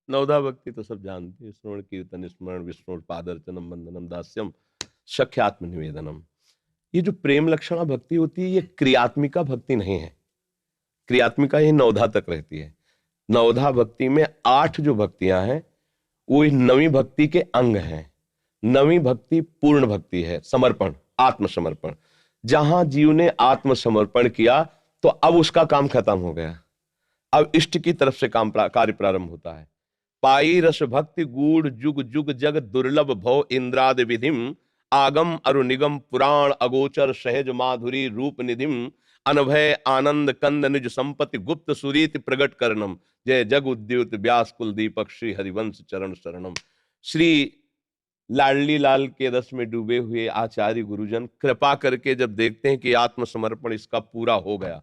नवधा भक्ति तो सब जानते हैं, श्रवण कीर्तन स्मरण विष्णु पादर्चनम वंदनम दास्यम सख्यात्म निवेदनम। ये जो प्रेम लक्षणा भक्ति होती है, ये क्रियात्मिका भक्ति नहीं है। क्रियात्मिका ये नवधा तक रहती है। नवधा भक्ति में 8 जो भक्तियां हैं वो इस नवी भक्ति के अंग हैं। नवी भक्ति पूर्ण भक्ति है, समर्पण, आत्मसमर्पण। जहां जीव ने आत्मसमर्पण किया तो अब उसका काम खत्म हो गया, अब इष्ट की तरफ से काम कार्य प्रारंभ होता है। पाई रस भक्ति गूढ़ जुग जुग जग दुर्लभ भव इंद्रादि विधिम आगम अरु निगम पुराण अगोचर सहज माधुरी रूप निधिम अनभय आनंद कंद निज संपत्ति गुप्त सुरीति प्रगट करणम। जय जग उद्युत व्यास कुल दीपक श्री हरिवंश चरण शरणम। श्री लाडली लाल के रस में डूबे हुए आचार्य गुरुजन कृपा करके जब देखते हैं कि आत्मसमर्पण इसका पूरा हो गया,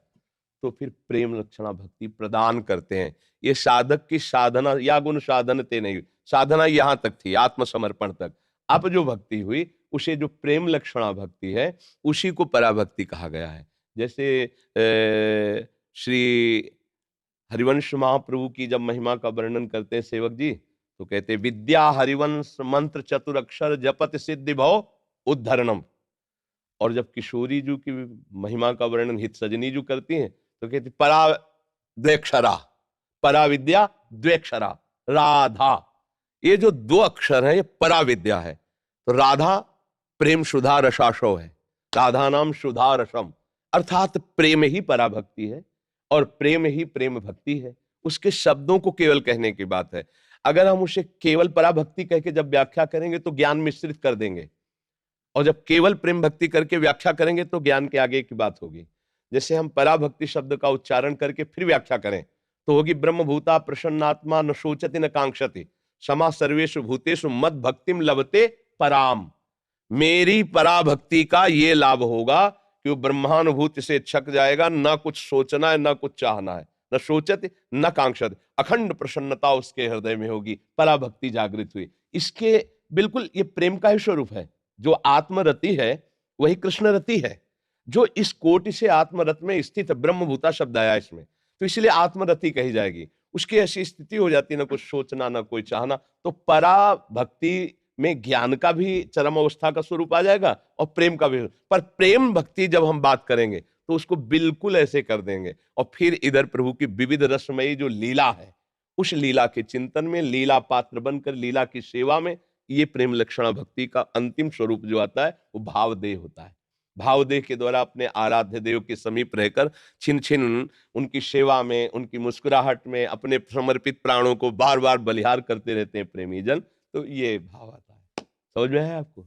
तो फिर प्रेम लक्षणा भक्ति प्रदान करते हैं। ये साधक की साधना या गुण साधन ते नहीं, साधना यहां तक थी, आत्मसमर्पण तक। अब जो भक्ति हुई उसे जो प्रेम लक्षणा भक्ति है उसी को पराभक्ति कहा गया है। जैसे श्री हरिवंश महाप्रभु की जब महिमा का वर्णन करते हैं सेवक जी, तो कहते विद्या हरिवंश मंत्र चतुर अक्षर जपत सिद्धि भव उद्धरणम। और जब किशोरी जी की महिमा का वर्णन हित सजनी जी करती हैं तो कहती परा द्वेक्षरा, परा विद्या द्वेक्षरा राधा। ये जो 2 अक्षर है ये परा विद्या है। तो राधा प्रेम सुधा रसाशो है, राधा नाम सुधा रसम, अर्थात प्रेम ही पराभक्ति है और प्रेम ही प्रेम भक्ति है। उसके शब्दों को केवल कहने की बात है। अगर हम उसे केवल पराभक्ति कह के जब व्याख्या करेंगे तो ज्ञान मिश्रित कर देंगे, और जब केवल प्रेम भक्ति करके व्याख्या करेंगे तो ज्ञान के आगे की बात होगी। जैसे हम पराभक्ति शब्द का उच्चारण करके फिर व्याख्या करें तो होगी ब्रह्मभूता प्रसन्नात्मा न शोचति न कांक्षति समा सर्वेषु भूतेषु मद भक्तिम लभते पराम। मेरी पराभक्ति का ये लाभ होगा कि वो ब्रह्मानुभूति से छक जाएगा, ना कुछ सोचना है ना कुछ चाहना है, न सोचत न कांक्षत, अखंड प्रसन्नता उसके हृदय में होगी। पराभक्ति जागृत हुई। इसके बिल्कुल ये प्रेम का ही स्वरूप है। जो आत्मरति है वही कृष्ण रति है, जो इस कोटि से आत्मरत में स्थित ब्रह्मभूता शब्द आया इसमें, तो इसलिए आत्मरति कही जाएगी। उसकी ऐसी स्थिति हो जाती है, ना कुछ सोचना ना कोई चाहना। तो परा भक्ति में ज्ञान का भी चरम अवस्था का स्वरूप आ जाएगा और प्रेम का भी। पर प्रेम भक्ति जब हम बात करेंगे तो उसको बिल्कुल ऐसे कर देंगे। और फिर इधर प्रभु की विविध रसमयी जो लीला है, उस लीला के चिंतन में, लीला पात्र बनकर लीला की सेवा में, ये प्रेम लक्षणा भक्ति का अंतिम स्वरूप जो आता है वो भावदेह होता है। भावदेह के द्वारा अपने आराध्य देव के समीप रहकर छिन छिन उनकी सेवा में, उनकी मुस्कुराहट में अपने समर्पित प्राणों को बार बार बलिहार करते रहते हैं प्रेमी जन। तो ये भाव आता है। समझ में है आपको?